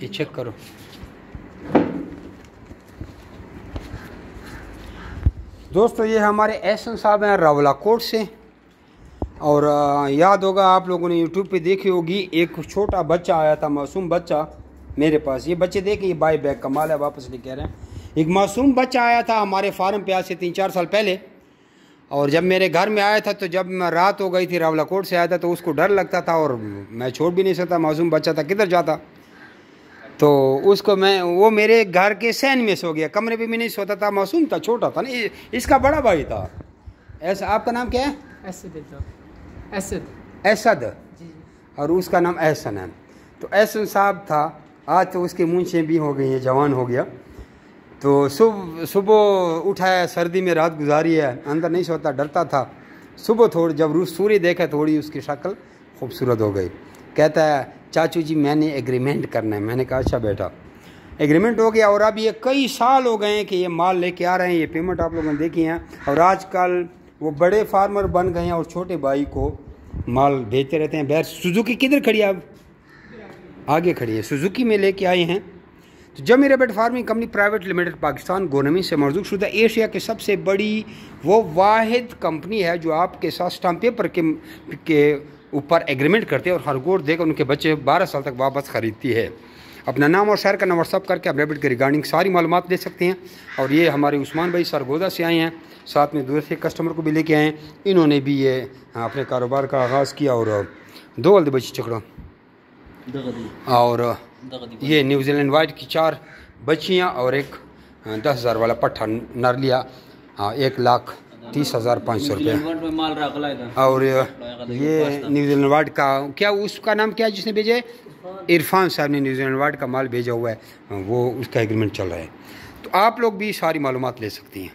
یہ چیک کرو. دوستو یہ ہمارے احسن صاحب ہیں راولہ کوٹ سے. اور یاد ہوگا آپ لوگوں نے یوٹیوب پہ دیکھی ہوگی ایک چھوٹا بچہ آیا تھا, معصوم بچہ میرے پاس. یہ بچے دیکھیں, یہ بائی بیک کمال ہے, واپس لے کہہ رہے ہیں. ایک معصوم بچہ آیا تھا ہمارے فارم پہ آج سے 3-4 سال پہلے. اور جب میرے گھر میں آیا تھا تو جب میں رات ہو گئی تھی, راولہ کوٹ سے آیا تھا, تو اس کو ڈر لگتا تھا اور میں چھوڑ بھی نہیں سکتا. معصوم بچہ تھا, کدھر جاتا. تو اس کو وہ میرے گھر کے سین میں سو گیا, کمرے پہ بھی نہیں سوتا تھا. معصوم تھا, چھوٹا تھا نا. اس کا بڑا بھائی تھا. ایسا آپ کا نام کیا ہے؟ اسد. اور اس کا نام احسن ہے. تو احسن صاحب تھا. آج تو اس کی مونچھیں بھی ہو گئی ہیں, جوان ہو گیا. تو صبح اٹھایا, سردی میں رات گزاری ہے, اندر نہیں سوتا, ڈرتا تھا. صبح تھوڑی جب سوری دیکھا, تھوڑی اس کی شکل خوبصورت ہو گئی. کہتا ہے چاچو جی میں نے ایگریمنٹ کرنا ہے. میں نے کہا اچھا بیٹا. ایگریمنٹ ہو گیا. اور اب یہ کئی سال ہو گئے ہیں کہ یہ مال لے کے آ رہے ہیں. یہ پیمنٹ آپ لوگوں نے دیکھی ہیں. اور آج کل وہ بڑے فارمر بن گئے ہیں اور چھوٹے بھائی کو مال بھیجتے رہتے ہیں. بہر سوزوکی کدھر کھڑی ہے؟ اب آگے کھڑی ہے. سوزوکی میں لے کے آئے ہیں. تو Jimmy rabbit farming company private limited Pakistan government سے مرزوق شدہ ایشیا کی سب سے بڑی وہ واحد کمپنی ہے جو آپ کے ساتھ اسٹامپ پیپر کے اوپر ایگریمنٹ کرتے ہیں اور ہر گوٹ دے کر ان کے بچے 12 سال تک واپس خریدتی ہے. اپنا نام اور شہر کا نام واٹس اپ کر کے آپ ریبٹ کے ریگارڈنگ ساری معلومات لے سکتے ہیں. اور یہ ہمارے عثمان بھائی سرگودا سے آئے ہیں, ساتھ میں دوسرے کسٹمر کو بھی لے کے آئے ہیں. انہوں نے بھی یہ اپنے کاروبار کا آغاز کیا. اور 2 ولد بچی چکڑا, اور یہ نیوزی لینڈ وائٹ کی 4 بچیاں اور ایک 10,000 والا پٹھا نر لیا, 1,30,500 روپے. اور یہ نیوزی لینڈ وائٹ کا کیا, اس کا نام کیا ہے جس نے بھیجا ہے؟ عرفان صاحب نے نیوزی لینڈ وائٹ کا مال بھیجا ہوا ہے, وہ اس کا ایگریمنٹ چل رہا ہے. تو آپ لوگ بھی ساری معلومات لے سکتی ہیں.